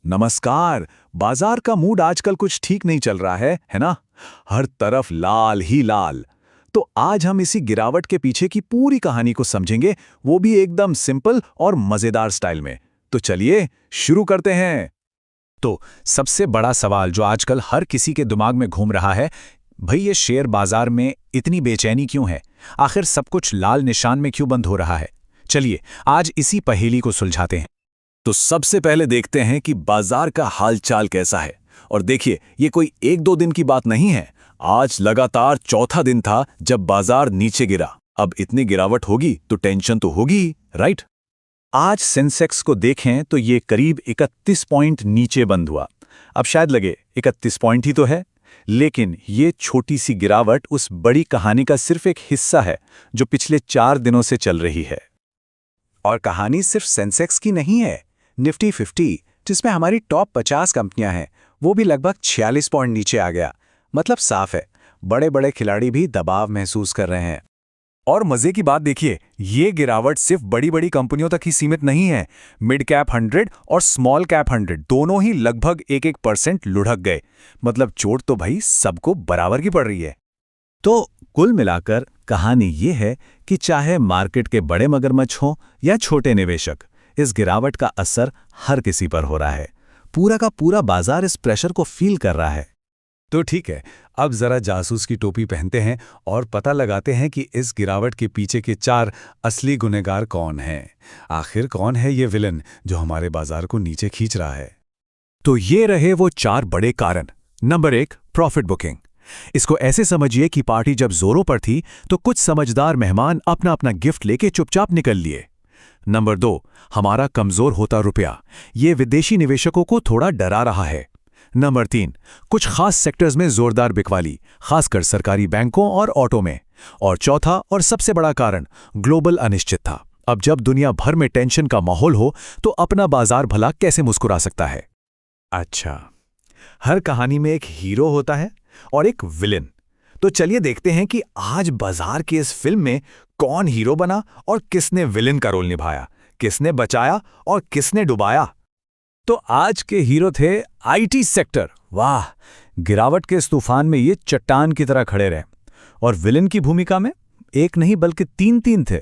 नमस्कार। बाजार का मूड आजकल कुछ ठीक नहीं चल रहा है ना? हर तरफ लाल ही लाल। तो आज हम इसी गिरावट के पीछे की पूरी कहानी को समझेंगे, वो भी एकदम सिंपल और मजेदार स्टाइल में। तो चलिए शुरू करते हैं। तो सबसे बड़ा सवाल जो आजकल हर किसी के दिमाग में घूम रहा है, भाई ये शेयर बाजार में इतनी बेचैनी क्यों है? आखिर सब कुछ लाल निशान में क्यों बंद हो रहा है? चलिए आज इसी पहेली को सुलझाते हैं। तो सबसे पहले देखते हैं कि बाजार का हालचाल कैसा है। और देखिए, ये कोई एक दो दिन की बात नहीं है। आज लगातार चौथा दिन था जब बाजार नीचे गिरा। अब इतनी गिरावट होगी तो टेंशन तो होगी ही, राइट? आज सेंसेक्स को देखें तो ये करीब 31 पॉइंट नीचे बंद हुआ। अब शायद लगे 31 पॉइंट ही तो है, लेकिन ये छोटी सी गिरावट उस बड़ी कहानी का सिर्फ एक हिस्सा है जो पिछले 4 दिनों से चल रही है। और कहानी सिर्फ सेंसेक्स की नहीं है। निफ्टी 50, जिसमें हमारी टॉप 50 कंपनियां हैं, वो भी लगभग 46 पॉइंट नीचे आ गया। मतलब साफ है, बड़े बड़े खिलाड़ी भी दबाव महसूस कर रहे हैं। और मजे की बात देखिए, ये गिरावट सिर्फ बड़ी बड़ी कंपनियों तक ही सीमित नहीं है। मिड कैप 100 और स्मॉल कैप 100 दोनों ही लगभग 1% लुढ़क गए। मतलब चोट तो भाई सबको बराबर की पड़ रही है। तो कुल मिलाकर कहानी ये है कि चाहे मार्केट के बड़े मगरमच्छ हों या छोटे निवेशक, इस गिरावट का असर हर किसी पर हो रहा है। पूरा का पूरा बाजार इस प्रेशर को फील कर रहा है। तो ठीक है, अब जरा जासूस की टोपी पहनते हैं और पता लगाते हैं कि इस गिरावट के पीछे के 4 असली गुनहगार कौन हैं। आखिर कौन है ये विलन जो हमारे बाजार को नीचे खींच रहा है? तो ये रहे वो 4 बड़े कारण। Number 1, profit booking. इसको ऐसे समझिए कि पार्टी जब जोरों पर थी तो कुछ समझदार मेहमान अपना अपना गिफ्ट लेके चुपचाप निकल लिए। नंबर 2, हमारा कमजोर होता रुपया। ये विदेशी निवेशकों को थोड़ा डरा रहा है। नंबर 3, कुछ खास सेक्टर्स में जोरदार बिकवाली, खासकर सरकारी बैंकों और ऑटो में। और चौथा और सबसे बड़ा कारण, ग्लोबल अनिश्चितता। अब जब दुनिया भर में टेंशन का माहौल हो तो अपना बाजार भला कैसे मुस्कुरा सकता है? अच्छा, हर कहानी में एक हीरो होता है और एक विलेन। तो चलिए देखते हैं कि आज बाजार की इस फिल्म में कौन हीरो बना और किसने विलेन का रोल निभाया, किसने बचाया और किसने डुबाया। तो आज के हीरो थे आईटी सेक्टर। वाह, गिरावट के इस तूफान में ये चट्टान की तरह खड़े रहे। और विलेन की भूमिका में एक नहीं बल्कि 3 थे।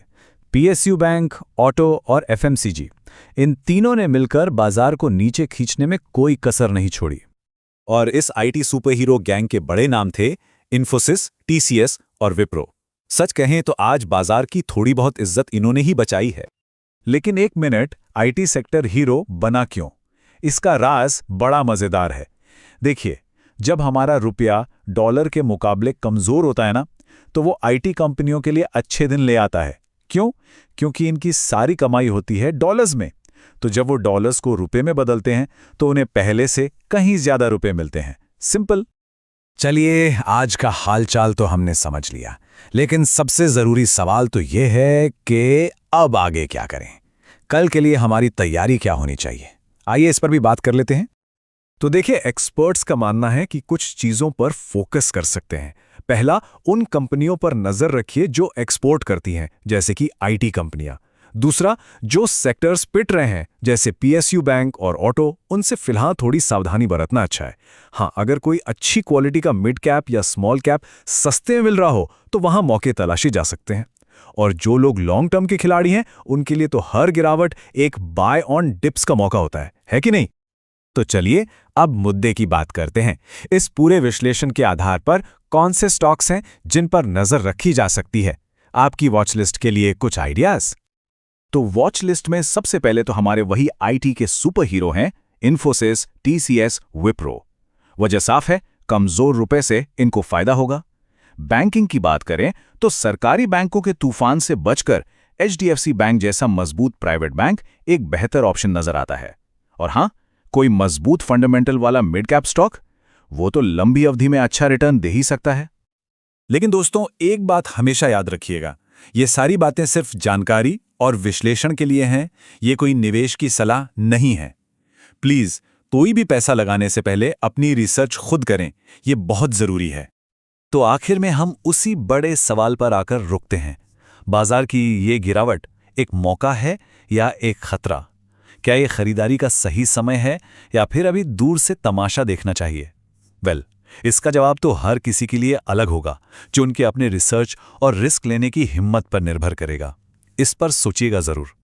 पीएसयू बैंक, ऑटो और एफएमसीजी। इन तीनों ने मिलकर बाजार को नीचे खींचने में कोई कसर नहीं छोड़ी। और इस आईटी सुपर हीरो गैंग के बड़े नाम थे इन्फोसिस, टीसीएस और विप्रो। सच कहें तो आज बाजार की थोड़ी बहुत इज्जत इन्होंने ही बचाई है। लेकिन एक मिनट, आईटी सेक्टर हीरो बना क्यों? इसका राज बड़ा मजेदार है। देखिए, जब हमारा रुपया डॉलर के मुकाबले कमजोर होता है ना, तो वो आईटी कंपनियों के लिए अच्छे दिन ले आता है। क्यों? क्योंकि इनकी सारी कमाई होती है डॉलर्स में। तो जब वो डॉलर्स को रुपए में बदलते हैं तो उन्हें पहले से कहीं ज्यादा रुपए मिलते हैं। सिंपल। चलिए, आज का हालचाल तो हमने समझ लिया, लेकिन सबसे जरूरी सवाल तो ये है कि अब आगे क्या करें? कल के लिए हमारी तैयारी क्या होनी चाहिए? आइए इस पर भी बात कर लेते हैं। तो देखिए, एक्सपर्ट्स का मानना है कि कुछ चीजों पर फोकस कर सकते हैं। पहला, उन कंपनियों पर नजर रखिए जो एक्सपोर्ट करती हैं, जैसे कि आईटी कंपनियां। दूसरा, जो सेक्टर्स पिट रहे हैं जैसे पीएसयू बैंक और ऑटो, उनसे फिलहाल थोड़ी सावधानी बरतना अच्छा है। हाँ, अगर कोई अच्छी क्वालिटी का मिड कैप या स्मॉल कैप सस्ते में मिल रहा हो तो वहां मौके तलाशे जा सकते हैं। और जो लोग लॉन्ग टर्म के खिलाड़ी हैं, उनके लिए तो हर गिरावट एक बाय ऑन डिप्स का मौका होता है कि नहीं? तो चलिए अब मुद्दे की बात करते हैं। इस पूरे विश्लेषण के आधार पर कौन से स्टॉक्स हैं जिन पर नजर रखी जा सकती है? आपकी वॉच लिस्ट के लिए कुछ आइडियाज? तो वॉच लिस्ट में सबसे पहले तो हमारे वही आईटी के सुपर हीरो हैं, इन्फोसिस, टीसीएस, विप्रो। वजह साफ है, कमजोर रुपए से इनको फायदा होगा। बैंकिंग की बात करें तो सरकारी बैंकों के तूफान से बचकर एचडीएफसी बैंक जैसा मजबूत प्राइवेट बैंक एक बेहतर ऑप्शन नजर आता है। और हां, कोई मजबूत फंडामेंटल वाला मिड कैप स्टॉक, वो तो लंबी अवधि में अच्छा रिटर्न दे ही सकता है। लेकिन दोस्तों, एक बात हमेशा याद रखिएगा, ये सारी बातें सिर्फ जानकारी और विश्लेषण के लिए हैं, ये कोई निवेश की सलाह नहीं है। प्लीज कोई भी पैसा लगाने से पहले अपनी रिसर्च खुद करें, ये बहुत जरूरी है। तो आखिर में हम उसी बड़े सवाल पर आकर रुकते हैं। बाजार की ये गिरावट एक मौका है या एक खतरा? क्या ये खरीदारी का सही समय है या फिर अभी दूर से तमाशा देखना चाहिए? वेल, इसका जवाब तो हर किसी के लिए अलग होगा, जो उनके अपने रिसर्च और रिस्क लेने की हिम्मत पर निर्भर करेगा। इस पर सोचिएगा जरूर।